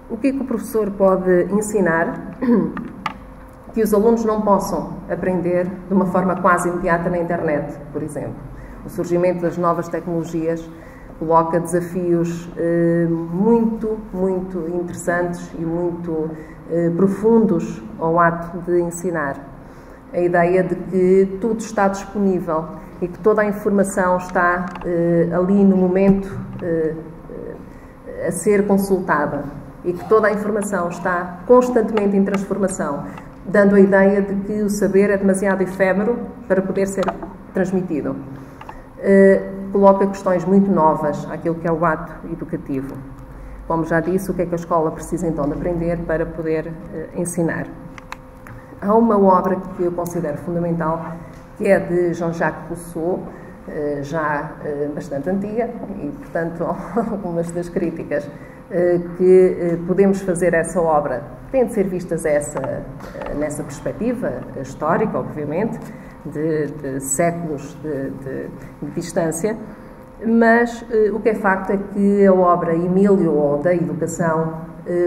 O que é que o professor pode ensinar que os alunos não possam aprender de uma forma quase imediata na internet, por exemplo? O surgimento das novas tecnologias coloca desafios muito interessantes e muito profundos ao ato de ensinar. A ideia de que tudo está disponível e que toda a informação está ali no momento a ser consultada e que toda a informação está constantemente em transformação, dando a ideia de que o saber é demasiado efêmero para poder ser transmitido. Coloca questões muito novas àquilo que é o ato educativo. Como já disse, o que é que a escola precisa então de aprender para poder ensinar? Há uma obra que eu considero fundamental, que é de Jean-Jacques Rousseau, já bastante antiga, e portanto algumas das críticas que podemos fazer a essa obra têm de ser vistas nessa perspectiva histórica, obviamente, de séculos de distância, mas o que é facto é que a obra Emílio, ou da Educação,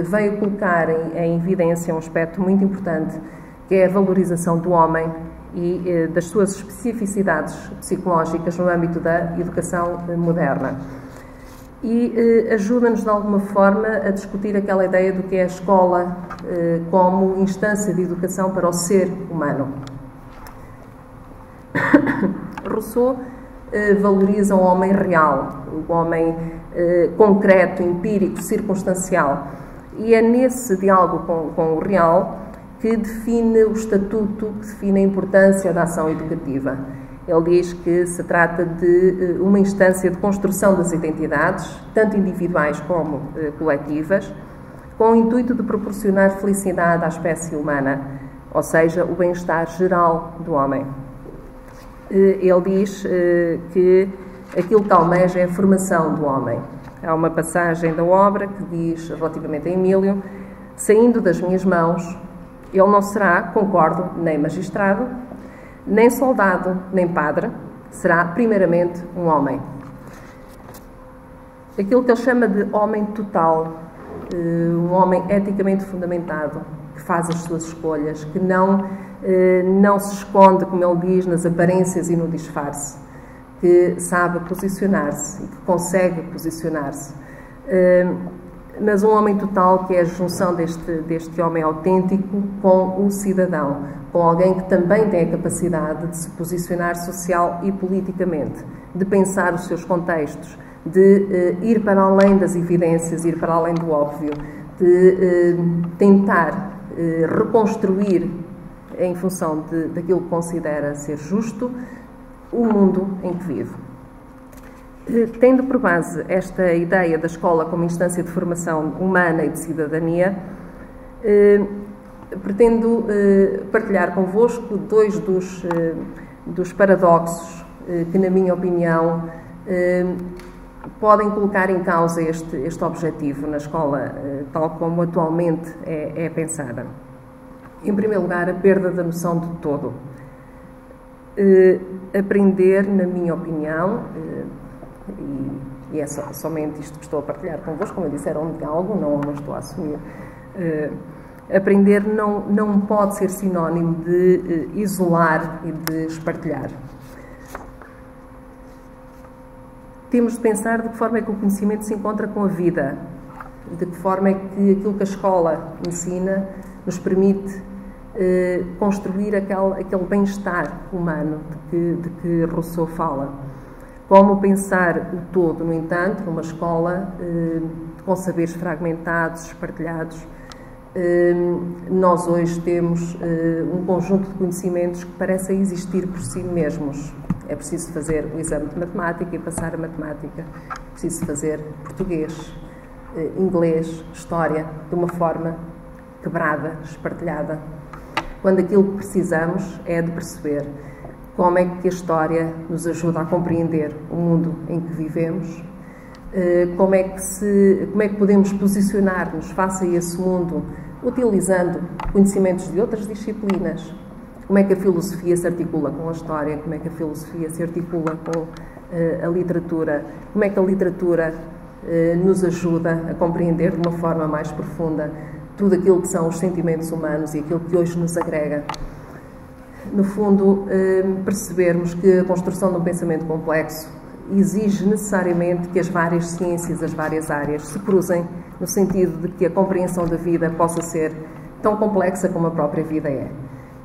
veio colocar em evidência um aspecto muito importante, que é a valorização do homem e das suas especificidades psicológicas no âmbito da educação moderna. E ajuda-nos, de alguma forma, a discutir aquela ideia do que é a escola como instância de educação para o ser humano. Rousseau valoriza o homem real, o homem concreto, empírico, circunstancial. E é nesse diálogo com o real que define o estatuto, que define a importância da ação educativa. Ele diz que se trata de uma instância de construção das identidades, tanto individuais como coletivas, com o intuito de proporcionar felicidade à espécie humana, ou seja, o bem-estar geral do homem. Ele diz que aquilo que almeja é a formação do homem. Há uma passagem da obra que diz, relativamente a Emílio: saindo das minhas mãos, ele não será, concordo, nem magistrado, nem soldado, nem padre, será primeiramente um homem. Aquilo que ele chama de homem total, um homem eticamente fundamentado, que faz as suas escolhas, que não se esconde, como ele diz, nas aparências e no disfarce, que sabe posicionar-se e que consegue posicionar-se. Mas um homem total que é a junção deste homem autêntico com o cidadão, com alguém que também tem a capacidade de se posicionar social e politicamente, de pensar os seus contextos, de ir para além das evidências, ir para além do óbvio, de tentar reconstruir, em função daquilo que considera ser justo, o mundo em que vive. Tendo por base esta ideia da escola como instância de formação humana e de cidadania, pretendo partilhar convosco dois dos paradoxos que, na minha opinião, podem colocar em causa este objetivo na escola, tal como atualmente é pensada. Em primeiro lugar, a perda da noção de todo. Aprender, na minha opinião, e é somente isto que estou a partilhar convosco, como eu disse, era um diálogo, não estou a assumir. Aprender não pode ser sinónimo de isolar e de espartilhar. Temos de pensar de que forma é que o conhecimento se encontra com a vida, de que forma é que aquilo que a escola ensina nos permite construir aquele bem-estar humano de que Rousseau fala. Como pensar o todo, no entanto, numa escola com saberes fragmentados, espartilhados. Nós hoje temos um conjunto de conhecimentos que parecem existir por si mesmos. É preciso fazer o exame de matemática e passar a matemática. É preciso fazer português, inglês, história, de uma forma quebrada, espartilhada. Quando aquilo que precisamos é de perceber como é que a história nos ajuda a compreender o mundo em que vivemos, como é que podemos posicionar-nos face a esse mundo utilizando conhecimentos de outras disciplinas, como é que a filosofia se articula com a história, como é que a filosofia se articula com a literatura, como é que a literatura nos ajuda a compreender de uma forma mais profunda tudo aquilo que são os sentimentos humanos e aquilo que hoje nos agrega. No fundo, percebermos que a construção de um pensamento complexo exige necessariamente que as várias ciências, as várias áreas se cruzem no sentido de que a compreensão da vida possa ser tão complexa como a própria vida é.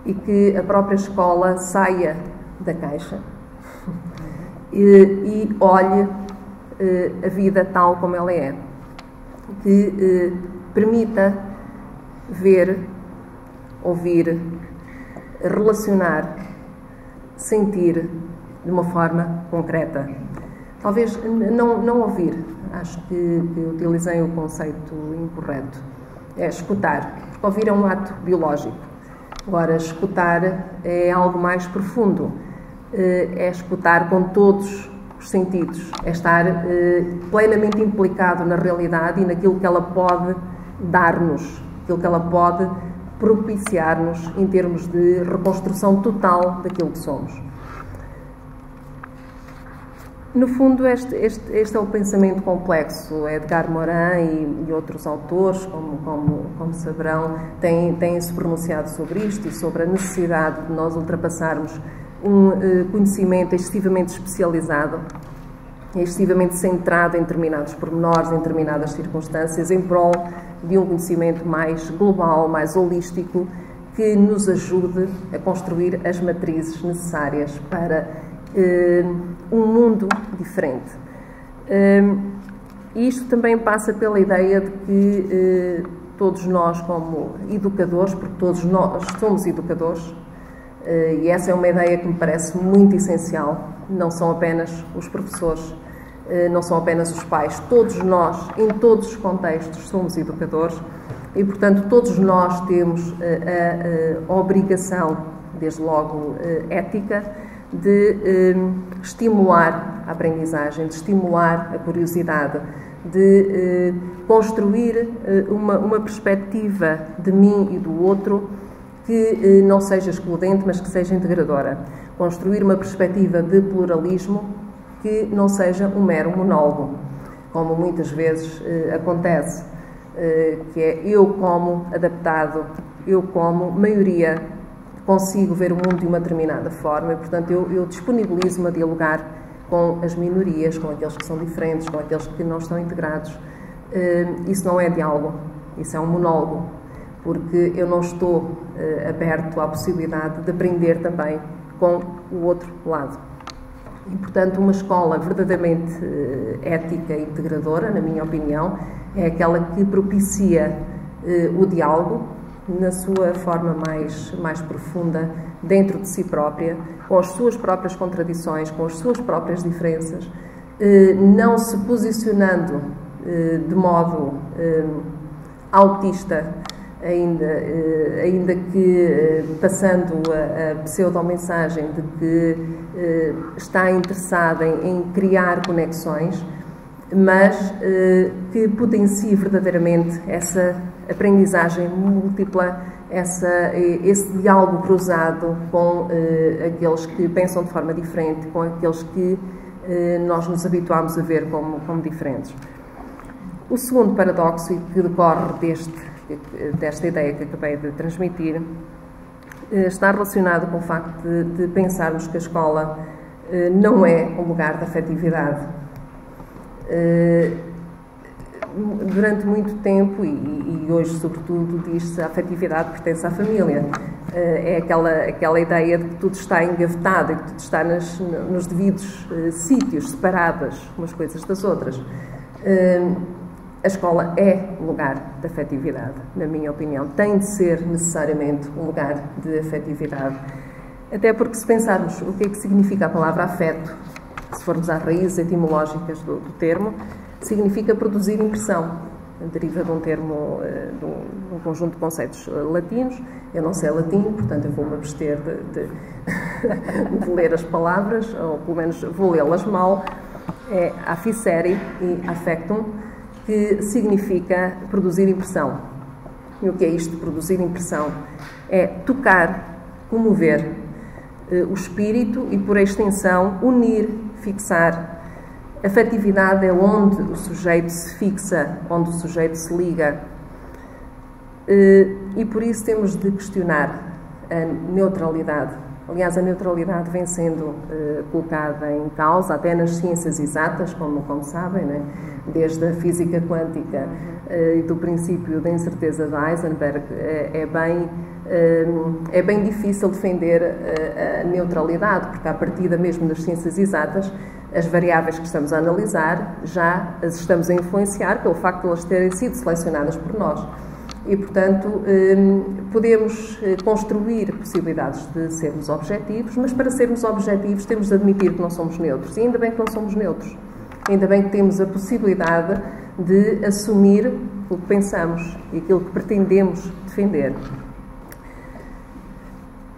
E que a própria escola saia da caixa e olhe a vida tal como ela é. Que permita ver, ouvir, relacionar, sentir de uma forma concreta. Talvez não ouvir, acho que utilizei o conceito incorreto. É escutar, porque ouvir é um ato biológico. Agora, escutar é algo mais profundo. É escutar com todos os sentidos. É estar plenamente implicado na realidade e naquilo que ela pode dar-nos, aquilo que ela pode propiciar-nos em termos de reconstrução total daquilo que somos. No fundo, este é o pensamento complexo. Edgar Morin e outros autores, como saberão, têm-se pronunciado sobre isto e sobre a necessidade de nós ultrapassarmos um conhecimento excessivamente especializado, excessivamente centrado em determinados pormenores, em determinadas circunstâncias, em prol de um conhecimento mais global, mais holístico, que nos ajude a construir as matrizes necessárias para um mundo diferente. Isto também passa pela ideia de que todos nós, como educadores, porque todos nós somos educadores, e essa é uma ideia que me parece muito essencial, não são apenas os professores, não são apenas os pais, todos nós, em todos os contextos, somos educadores e, portanto, todos nós temos a obrigação, desde logo ética, de estimular a aprendizagem, de estimular a curiosidade, de construir uma perspectiva de mim e do outro que não seja excludente, mas que seja integradora. Construir uma perspectiva de pluralismo que não seja um mero monólogo, como muitas vezes acontece, que é eu como adaptado, eu como maioria consigo ver o mundo de uma determinada forma e, portanto, eu disponibilizo-me a dialogar com as minorias, com aqueles que são diferentes, com aqueles que não estão integrados. Isso não é diálogo, isso é um monólogo, porque eu não estou aberto à possibilidade de aprender também com o outro lado. E, portanto, uma escola verdadeiramente ética e integradora, na minha opinião, é aquela que propicia o diálogo na sua forma mais profunda, dentro de si própria, com as suas próprias contradições, com as suas próprias diferenças, não se posicionando de modo autista, ainda que passando a pseudo-mensagem de que está interessada em criar conexões, mas que potencie verdadeiramente essa aprendizagem múltipla, esse diálogo cruzado com aqueles que pensam de forma diferente, com aqueles que nós nos habituámos a ver como diferentes. O segundo paradoxo, que decorre desta ideia que acabei de transmitir, está relacionado com o facto de pensarmos que a escola não é um lugar de afetividade. Durante muito tempo, e hoje sobretudo, diz-se a afetividade pertence à família. É aquela ideia de que tudo está engavetado e que tudo está nos devidos sítios, separadas umas coisas das outras. A escola é um lugar de afetividade, na minha opinião. Tem de ser necessariamente um lugar de afetividade. Até porque, se pensarmos o que é que significa a palavra afeto, se formos às raízes etimológicas do termo, significa produzir impressão. Deriva de um termo, de um conjunto de conceitos latinos. Eu não sei latim, portanto eu vou-me abster de ler as palavras, ou pelo menos vou lê-las mal. É afficere e affectum, que significa produzir impressão. E o que é isto de produzir impressão? É tocar, comover o espírito e, por extensão, unir, fixar, Afetividade é onde o sujeito se fixa, onde o sujeito se liga. E por isso temos de questionar a neutralidade. Aliás, a neutralidade vem sendo colocada em causa até nas ciências exatas, como sabem, né? Desde a física quântica e do princípio da incerteza de Heisenberg, é bem difícil defender a neutralidade, porque a partir mesmo das ciências exatas, as variáveis que estamos a analisar já as estamos a influenciar pelo facto de elas terem sido selecionadas por nós. E, portanto, podemos construir possibilidades de sermos objetivos, mas para sermos objetivos temos de admitir que não somos neutros. E ainda bem que não somos neutros. Ainda bem que temos a possibilidade de assumir o que pensamos e aquilo que pretendemos defender.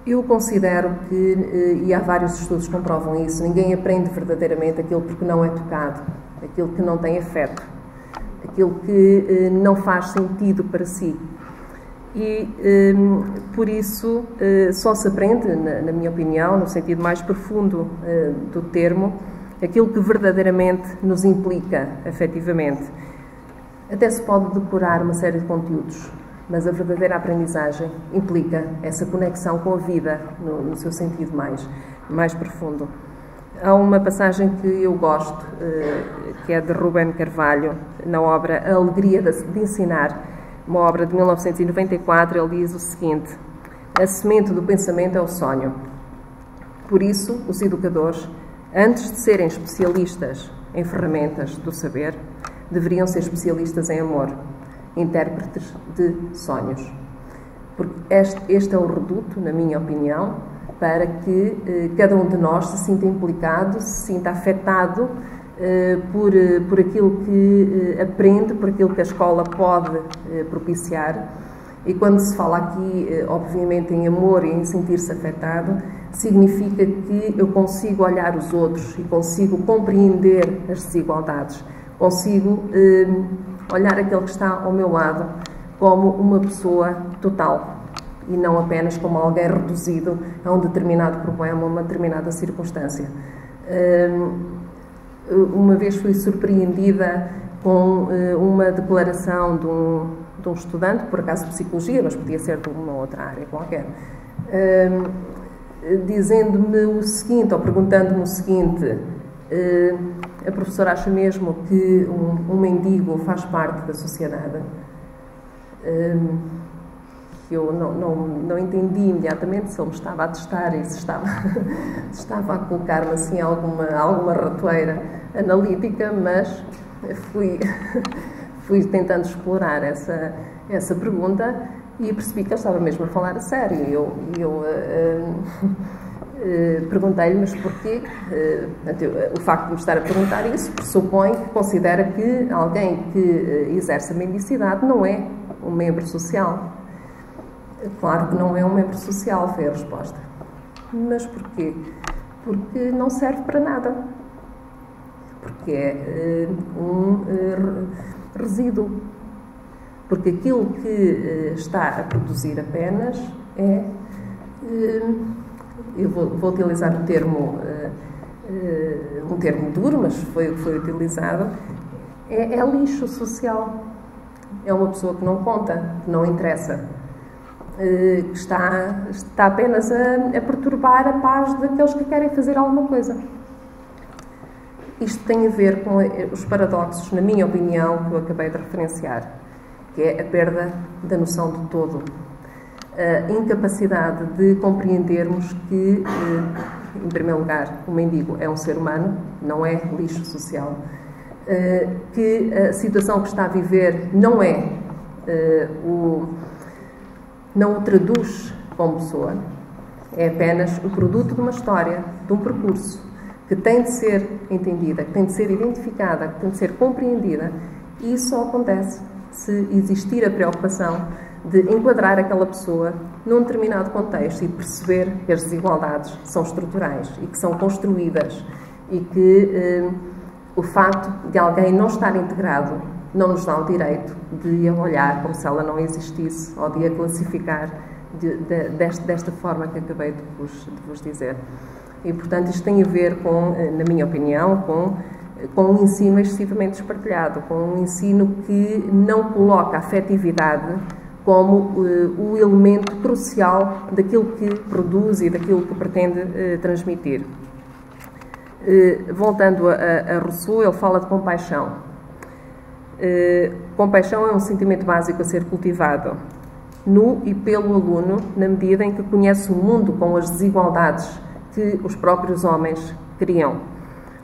Eu considero que, e há vários estudos que comprovam isso, ninguém aprende verdadeiramente aquilo porque não é tocado, aquilo que não tem afeto, aquilo que não faz sentido para si. E, por isso, só se aprende, na minha opinião, no sentido mais profundo do termo, aquilo que verdadeiramente nos implica afetivamente. Até se pode decorar uma série de conteúdos, mas a verdadeira aprendizagem implica essa conexão com a vida, no seu sentido mais profundo. Há uma passagem que eu gosto, que é de Rubén Carvalho, na obra A Alegria de Ensinar, uma obra de 1994. Ele diz o seguinte: a semente do pensamento é o sonho. Por isso, os educadores, antes de serem especialistas em ferramentas do saber, deveriam ser especialistas em amor, intérpretes de sonhos. Porque este é o reduto, na minha opinião, para que cada um de nós se sinta implicado, se sinta afetado por aquilo que aprende, por aquilo que a escola pode propiciar. E quando se fala aqui, obviamente, em amor e em sentir-se afetado, significa que eu consigo olhar os outros e consigo compreender as desigualdades, consigo olhar aquele que está ao meu lado como uma pessoa total e não apenas como alguém reduzido a um determinado problema, a uma determinada circunstância. Uma vez fui surpreendida com uma declaração de um estudante, por acaso de psicologia, mas podia ser de uma outra área qualquer, dizendo-me o seguinte, ou perguntando-me o seguinte: a professora acha mesmo que um mendigo faz parte da sociedade? Eu não entendi imediatamente se ele me estava a testar e se estava a colocar-me assim alguma ratoeira analítica, mas fui tentando explorar essa pergunta e percebi que ele estava mesmo a falar a sério. Eu perguntei-lhe, mas porquê? O facto de me estar a perguntar isso pressupõe que considera que alguém que exerce a mendicidade não é um membro social. Claro que não é um membro social, foi a resposta. Mas porquê? Porque não serve para nada. Porque é um resíduo. Porque aquilo que está a produzir apenas é... eu vou utilizar um termo duro, mas foi o que foi utilizado. É lixo social. É uma pessoa que não conta, que não interessa. Que está apenas a perturbar a paz daqueles que querem fazer alguma coisa. Isto tem a ver com os paradoxos, na minha opinião, que eu acabei de referenciar, que é a perda da noção de todo, a incapacidade de compreendermos que, em primeiro lugar, o mendigo é um ser humano, não é lixo social, que a situação que está a viver não o traduz como pessoa, é apenas o produto de uma história, de um percurso, que tem de ser entendida, que tem de ser identificada, que tem de ser compreendida, e isso só acontece se existir a preocupação de enquadrar aquela pessoa num determinado contexto e perceber que as desigualdades são estruturais e que são construídas e que o facto de alguém não estar integrado não nos dá o direito de a olhar como se ela não existisse ou de a classificar desta forma que acabei de vos dizer. E, portanto, isto tem a ver com, na minha opinião, com com um ensino excessivamente espartilhado, com um ensino que não coloca a afetividade como o elemento crucial daquilo que produz e daquilo que pretende transmitir. Voltando a Rousseau, ele fala de compaixão. Compaixão é um sentimento básico a ser cultivado no e pelo aluno, na medida em que conhece o mundo com as desigualdades que os próprios homens criam.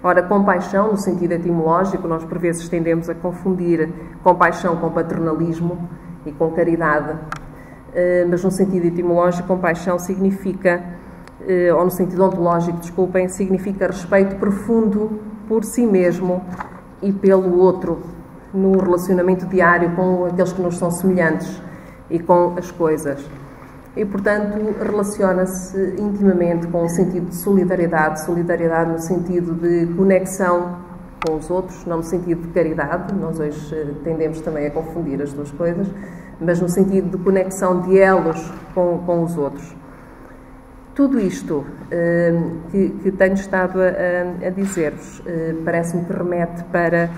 Ora, compaixão, no sentido etimológico, nós por vezes tendemos a confundir compaixão com paternalismo e com caridade, mas no sentido etimológico, compaixão significa, ou no sentido ontológico, desculpem, significa respeito profundo por si mesmo e pelo outro, no relacionamento diário com aqueles que nos são semelhantes e com as coisas. E, portanto, relaciona-se intimamente com o sentido de solidariedade, solidariedade no sentido de conexão com os outros, não no sentido de caridade, nós hoje tendemos também a confundir as duas coisas, mas no sentido de conexão de elos com os outros. Tudo isto que tenho estado a dizer-vos parece-me que remete para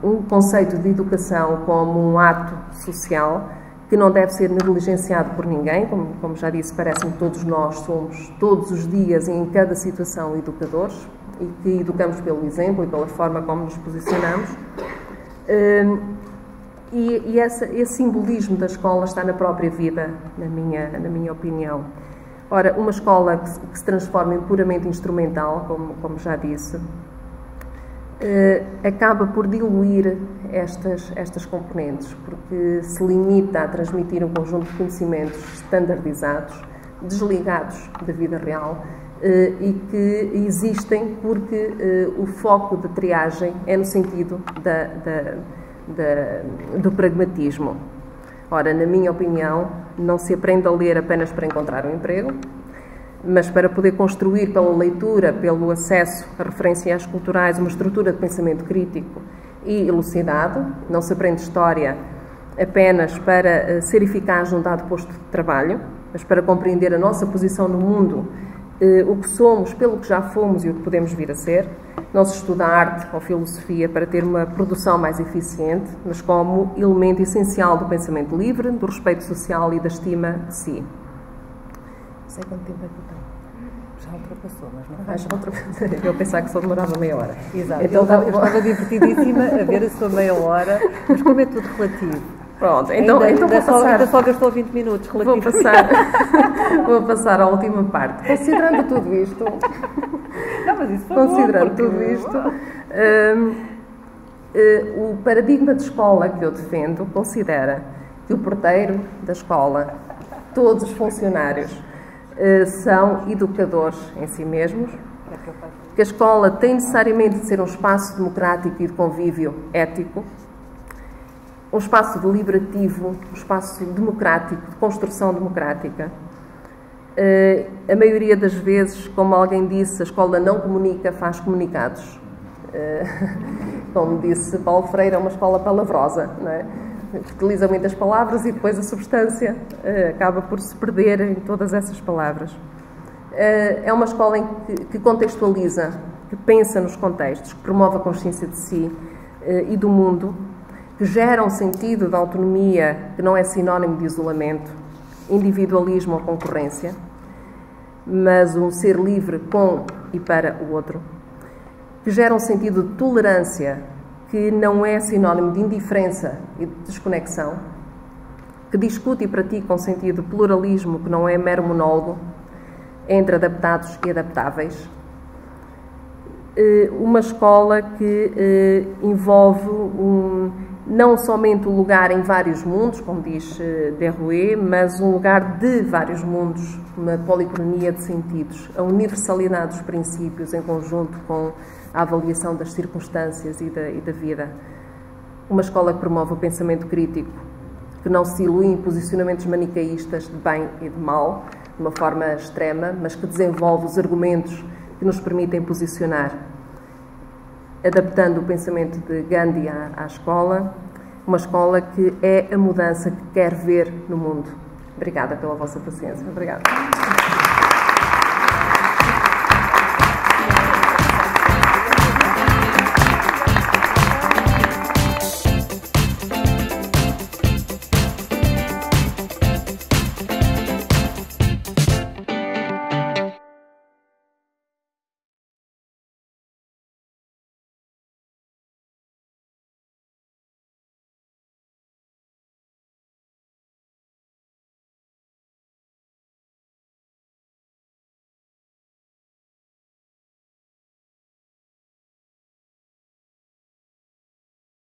um conceito de educação como um ato social que não deve ser negligenciado por ninguém, como já disse, parece-me que todos nós somos, todos os dias e em cada situação, educadores, e que educamos pelo exemplo e pela forma como nos posicionamos. E esse simbolismo da escola está na própria vida, na minha opinião. Ora, uma escola que se transforma em puramente instrumental, como já disse, acaba por diluir estas componentes, porque se limita a transmitir um conjunto de conhecimentos standardizados, desligados da vida real, e que existem porque o foco de triagem é no sentido do pragmatismo. Ora, na minha opinião, não se aprende a ler apenas para encontrar um emprego, mas para poder construir pela leitura, pelo acesso a referências culturais, uma estrutura de pensamento crítico e elucidado. Não se aprende história apenas para ser eficaz num dado posto de trabalho, mas para compreender a nossa posição no mundo, o que somos, pelo que já fomos e o que podemos vir a ser. Não se estuda arte ou filosofia para ter uma produção mais eficiente, mas como elemento essencial do pensamento livre, do respeito social e da estima de si. Não sei quanto tempo é que eu tenho. Já ultrapassou, mas não já ultrapassou. Eu pensava que só demorava meia hora. Exato. Então, eu estava divertidíssima a ver a sua meia hora, mas como é tudo relativo. Pronto, então vou passar. Ainda só gastou 20 minutos relativo. Vou passar à última parte. Considerando tudo isto. Não, mas isso foi considerando bom, tudo isto, o paradigma de escola que eu defendo considera que o porteiro da escola, todos os funcionários, são educadores em si mesmos, que a escola tem necessariamente de ser um espaço democrático e de convívio ético, um espaço deliberativo, um espaço democrático, de construção democrática. A maioria das vezes, como alguém disse, a escola não comunica, faz comunicados. Como disse Paulo Freire, é uma escola palavrosa, não é? Utiliza muitas palavras e depois a substância acaba por se perder em todas essas palavras. É uma escola que contextualiza, que pensa nos contextos, que promove a consciência de si e do mundo, que gera um sentido de autonomia que não é sinónimo de isolamento, individualismo ou concorrência, mas um ser livre com e para o outro, que gera um sentido de tolerância que não é sinónimo de indiferença e de desconexão, que discute e pratica um sentido de pluralismo que não é mero monólogo entre adaptados e adaptáveis. Uma escola que envolve não somente o lugar em vários mundos, como diz Derrouet, mas um lugar de vários mundos, uma policronia de sentidos, a universalidade dos princípios em conjunto com a avaliação das circunstâncias e da vida. Uma escola que promove o pensamento crítico, que não se ilui em posicionamentos manicaístas de bem e de mal, de uma forma extrema, mas que desenvolve os argumentos que nos permitem posicionar, adaptando o pensamento de Gandhi à escola, uma escola que é a mudança que quer ver no mundo. Obrigada pela vossa paciência. Obrigada.